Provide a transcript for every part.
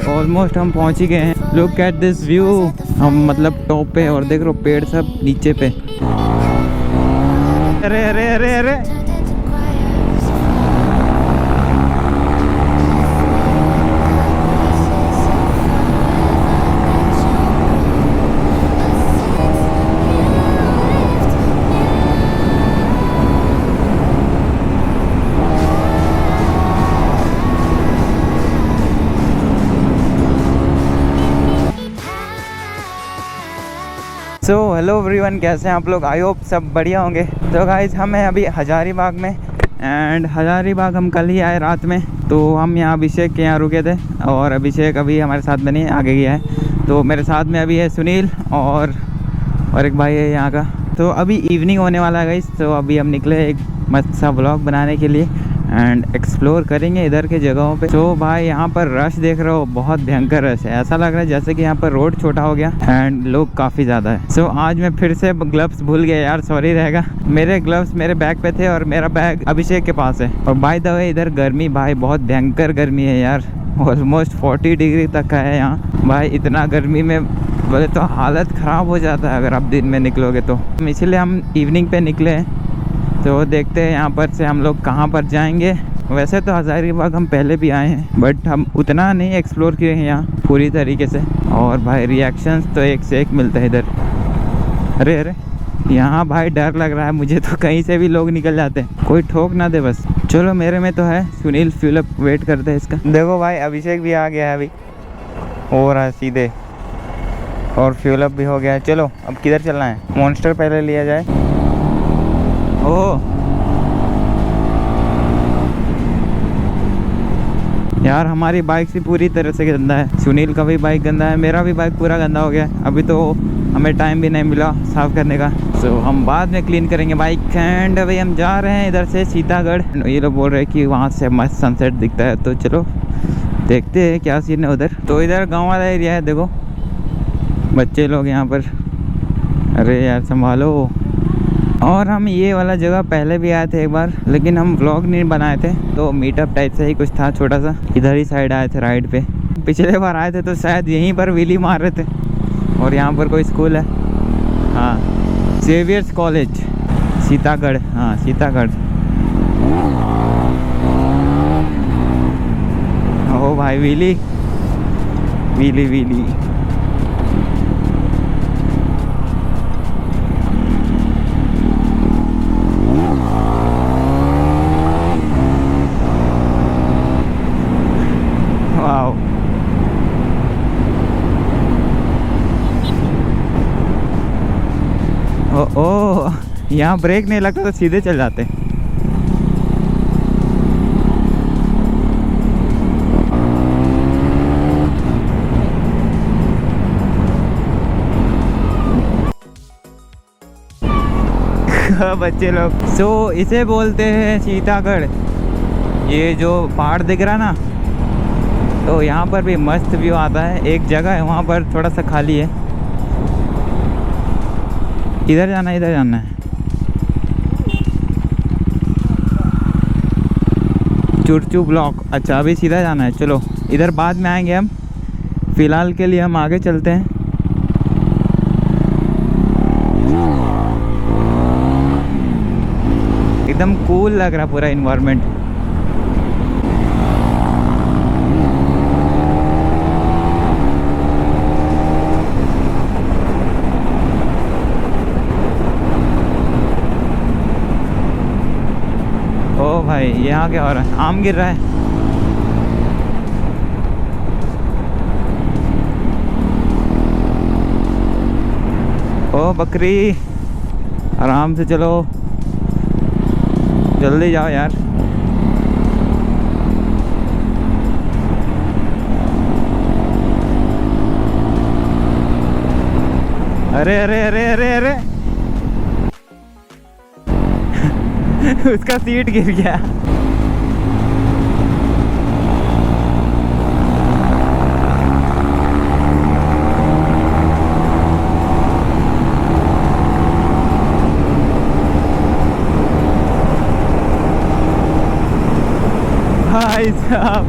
Almost हम पहुंच ही गए हैं। Look at this view. हम मतलब टॉप पे और देख रहे हो पेड़ सब नीचे पे। अरे अरे अरे अरे सो हेलो एवरीवन, कैसे हैं आप लोग? आई होप सब बढ़िया होंगे। तो गाइज हम हैं अभी हज़ारीबाग में एंड हज़ारीबाग हम कल ही आए रात में। तो हम यहाँ अभिषेक के यहाँ रुके थे और अभिषेक अभी हमारे साथ में नहीं है, आगे गया है। तो मेरे साथ में अभी है सुनील और एक भाई है यहाँ का। तो अभी इवनिंग होने वाला है गाइज। तो अभी हम निकले एक मस्त सा व्लॉग बनाने के लिए एंड एक्सप्लोर करेंगे इधर के जगहों पे। तो भाई यहाँ पर रश देख रहे हो, बहुत भयंकर रश है। ऐसा लग रहा है जैसे कि यहाँ पर रोड छोटा हो गया एंड लोग काफ़ी ज़्यादा है। सो आज मैं फिर से ग्लव्स भूल गया यार, सॉरी रहेगा। मेरे ग्लव्स मेरे बैग पे थे और मेरा बैग अभिषेक के पास है। और बाय द वे इधर गर्मी भाई बहुत भयंकर गर्मी है यार, ऑलमोस्ट 40 डिग्री तक का है यहाँ भाई। इतना गर्मी में बोले तो हालत ख़राब हो जाता है अगर आप दिन में निकलोगे तो। इसीलिए हम इवनिंग पे निकले हैं। तो देखते हैं यहाँ पर से हम लोग कहाँ पर जाएंगे। वैसे तो हज़ारीबाग हम पहले भी आए हैं बट हम उतना नहीं एक्सप्लोर किए हैं यहाँ पूरी तरीके से। और भाई रिएक्शंस तो एक से एक मिलते हैं इधर। अरे अरे यहाँ भाई डर लग रहा है मुझे तो, कहीं से भी लोग निकल जाते हैं, कोई ठोक ना दे बस। चलो मेरे में तो है। सुनील फ्यूल अप वेट करते हैं इसका। देखो भाई अभिषेक भी आ गया है अभी, हो रहा है सीधे और फ्यूल अप भी हो गया है। चलो अब किधर चलना है? मॉन्स्टर पहले लिया जाए। ओह यार हमारी बाइक से पूरी तरह से गंदा है। सुनील का भी बाइक गंदा है, मेरा भी बाइक पूरा गंदा हो गया है। अभी तो हमें टाइम भी नहीं मिला साफ़ करने का। सो हम बाद में क्लीन करेंगे बाइक। एंड अभी हम जा रहे हैं इधर से सीतागढ़। ये लोग बोल रहे हैं कि वहाँ से मस्त सनसेट दिखता है, तो चलो देखते हैं क्या सीन है उधर। तो इधर गाँव वाला एरिया है, देखो बच्चे लोग यहाँ पर। अरे यार संभालो। और हम ये वाला जगह पहले भी आए थे एक बार, लेकिन हम व्लॉग नहीं बनाए थे। तो मीटअप टाइप से ही कुछ था छोटा सा, इधर ही साइड आए थे राइड पे। पिछले बार आए थे तो शायद यहीं पर व्हीली मार रहे थे। और यहाँ पर कोई स्कूल है, हाँ सेवियर्स कॉलेज सीतागढ़, हाँ सीतागढ़। ओ भाई व्हीली व्हीली व्हीली। ओ यहाँ ब्रेक नहीं लगता तो सीधे चल जाते। बच्चे लोग। सो इसे बोलते हैं सीतागढ़। ये जो पहाड़ दिख रहा ना, तो यहाँ पर भी मस्त व्यू आता है। एक जगह है वहाँ पर थोड़ा सा खाली है, इधर जाना है, इधर जाना है। चुरचू ब्लॉक, अच्छा अभी सीधा जाना है। चलो इधर बाद में आएंगे हम, फ़िलहाल के लिए हम आगे चलते हैं। एकदम कूल लग रहा पूरा इन्वायरमेंट। ओ भाई यहाँ क्या हो रहा है? आम गिर रहा है। ओ बकरी, आराम से चलो, जल्दी जाओ यार। अरे अरे अरे अरे अरे उसका सीट गिर गया। भाई साहब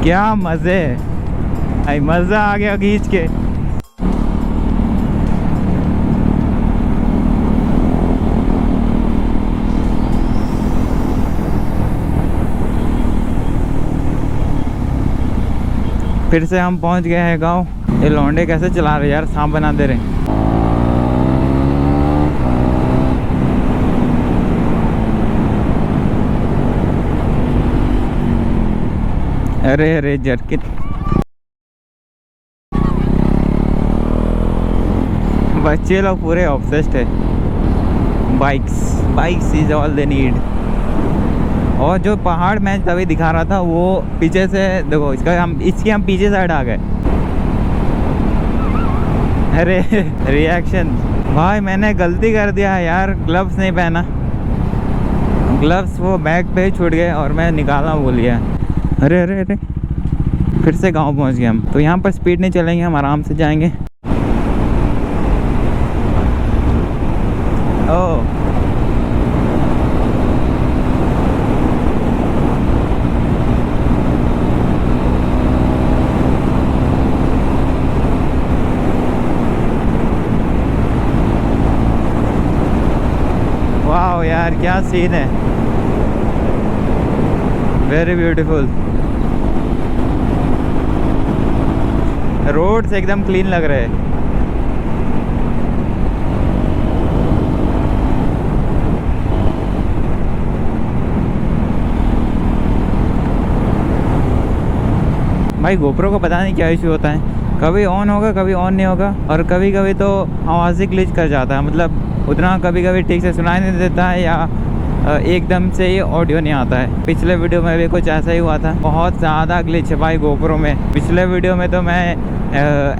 क्या मज़े, भाई मज़ा आ गया खींच के। फिर से हम पहुंच गए हैं गांव। ये लौंडे कैसे चला रहे यार, सांप बना दे रहे। अरे अरे जर्किन, बच्चे लोग पूरे ऑब्सेस्ड है। Bikes is all they need. और जो पहाड़ मैं तभी दिखा रहा था वो पीछे से देखो, इसकी हम पीछे साइड आ गए। अरे रिएक्शन भाई, मैंने गलती कर दिया यार, ग्लव्स नहीं पहना। ग्लव्स वो बैग पे ही छूट गए और मैं निकालना भूल गया। अरे अरे अरे, फिर से गांव पहुंच गए हम। तो यहाँ पर स्पीड नहीं चलेंगे, हम आराम से जाएंगे। ओह वाह यार, क्या सीन है, वेरी ब्यूटीफुल। रोड्स एकदम क्लीन लग रहे हैं। भाई गोप्रो को पता नहीं क्या इशू होता है, कभी ऑन होगा कभी ऑन नहीं होगा, और कभी कभी तो आवाज़ ही ग्लिच कर जाता है। मतलब उतना कभी कभी ठीक से सुनाई नहीं देता है, या एकदम से ही ऑडियो नहीं आता है। पिछले वीडियो में भी कुछ ऐसा ही हुआ था, बहुत ज़्यादा ग्लिच है भाई गोप्रो में। पिछले वीडियो में तो मैं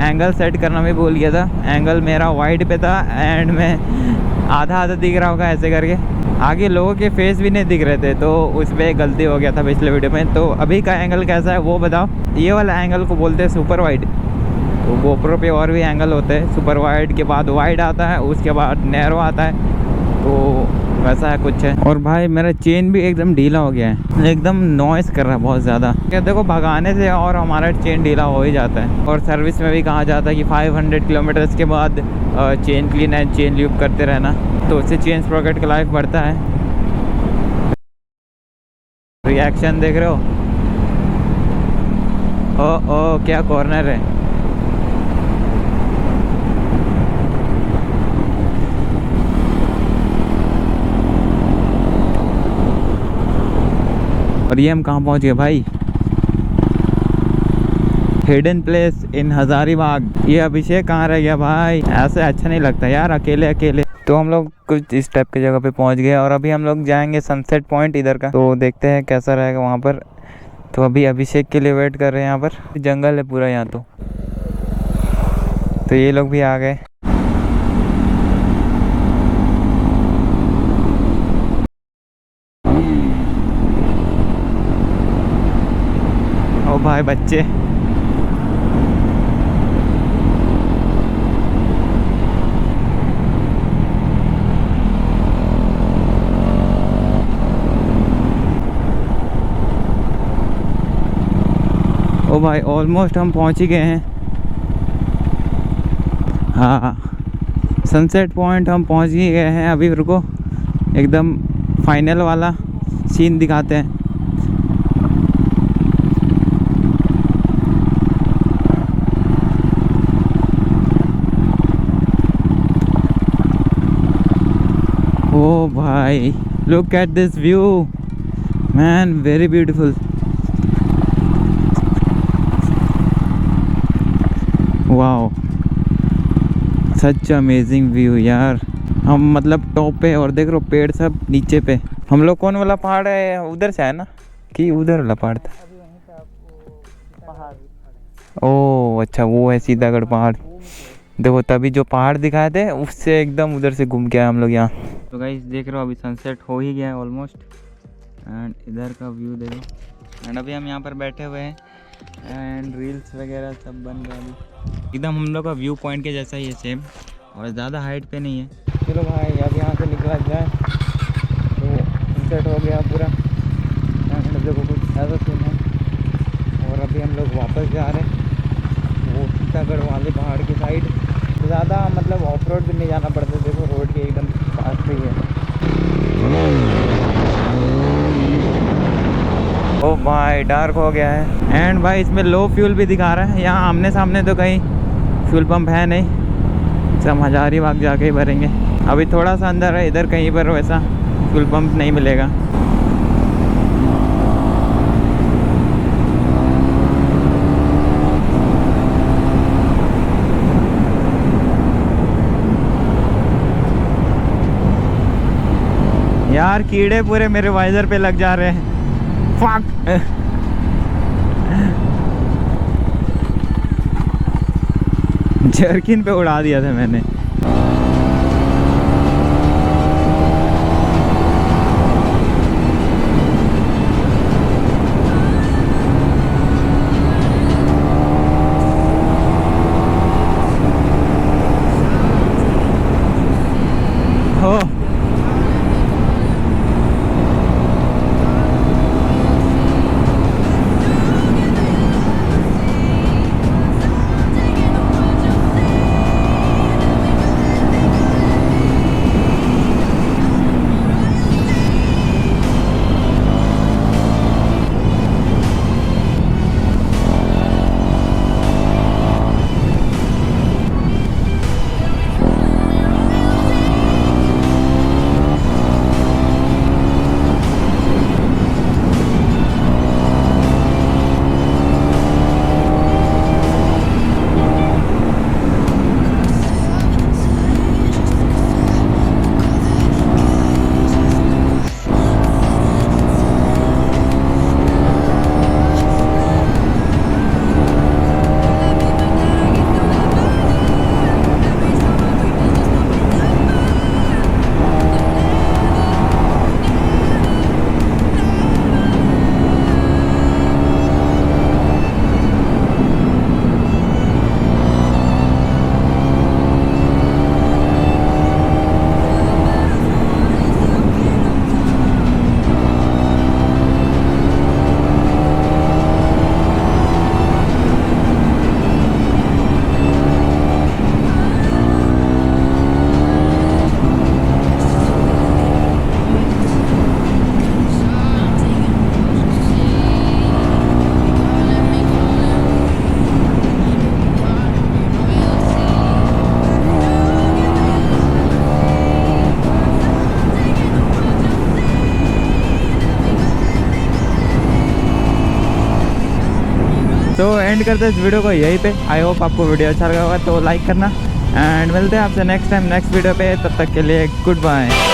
एंगल सेट करना भी भूल गया था। एंगल मेरा वाइड पे था एंड मैं आधा दिख रहा होगा ऐसे करके, आगे लोगों के फेस भी नहीं दिख रहे थे, तो उस पर गलती हो गया था पिछले वीडियो में। तो अभी का एंगल कैसा है वो बताओ। ये वाला एंगल को बोलते हैं सुपर वाइड। तो गोप्रो पे और भी एंगल होते हैं, सुपर वाइड के बाद वाइड आता है, उसके बाद नैरो आता है, तो वैसा है कुछ है। और भाई मेरा चेन भी एकदम ढीला हो गया है, एकदम नॉइस कर रहा है बहुत ज़्यादा। क्या देखो, भगाने से और हमारा चेन ढीला हो ही जाता है। और सर्विस में भी कहा जाता है कि 500 किलोमीटर्स के बाद chain clean and chain lube करते रहना, तो उससे चेन स्प्रॉकेट का लाइफ बढ़ता है। रिएक्शन देख रहे हो, ओ क्या कॉर्नर है। और ये हम कहाँ पहुँच गए भाई, हिडन प्लेस इन हजारीबाग। ये अभिषेक कहाँ रह गया भाई, ऐसे अच्छा नहीं लगता यार अकेले अकेले। तो हम लोग कुछ इस टाइप की जगह पे पहुंच गए और अभी हम लोग जाएंगे सनसेट पॉइंट इधर का, तो देखते हैं कैसा रहेगा वहाँ पर। तो अभी अभिषेक के लिए वेट कर रहे हैं। यहाँ पर जंगल है पूरा यहाँ, तो ये लोग भी आ गए। ओ भाई बच्चे, ओ भाई ऑलमोस्ट हम पहुंच ही गए हैं। हाँ, सनसेट पॉइंट हम पहुंच ही गए हैं। अभी रुको, एकदम फाइनल वाला सीन दिखाते हैं। ओ भाई, look at this view man, very beautiful. Wow, such amazing view यार। हम मतलब टॉप पे, और देख रहे हो पेड़ सब नीचे पे। हम लोग कौन वाला पहाड़ है, उधर से है ना कि उधर वाला पहाड़ था? ओ अच्छा, वो है सीतागढ़ पहाड़। देखो तभी जो पहाड़ दिखाए थे उससे एकदम उधर से घूम के आए हम लोग यहाँ। तो गाइस देख रहे हो अभी सनसेट हो ही गया है ऑलमोस्ट, एंड इधर का व्यू देखो। एंड अभी हम यहाँ पर बैठे हुए हैं एंड रील्स वगैरह सब बन रहा है अभी। एकदम हम लोग का व्यू पॉइंट के जैसा ही है सेम, और ज़्यादा हाइट पे नहीं है। चलो भाई अब यहाँ से निकला जाए। तो सनसेट हो गया पूरा, एंड देखो कुछ ऐसा सीन है। और अभी हम लोग वापस जा रहे हैं वो सीतागढ़ वाले पहाड़ की साइड। ज़्यादा मतलब ऑफ रोड भी नहीं जाना पड़ता, देखो रोड के एकदम पास पे ही है। ओ भाई डार्क हो गया है एंड भाई इसमें लो फ्यूल भी दिखा रहा है। यहाँ आमने सामने तो कहीं फ्यूल पंप है नहीं, सब हजारीबाग जाके ही भरेंगे। अभी थोड़ा सा अंदर है, इधर कहीं पर वैसा फ्यूल पंप नहीं मिलेगा। यार कीड़े पूरे मेरे वाइजर पे लग जा रहे हैं। फक जर्किन पे उड़ा दिया था मैंने। हो तो एंड करते हैं इस वीडियो को यहीं पे। आई होप आपको वीडियो अच्छा लगा होगा तो लाइक करना एंड मिलते हैं आपसे नेक्स्ट टाइम नेक्स्ट वीडियो पे। तब तक के लिए गुड बाय।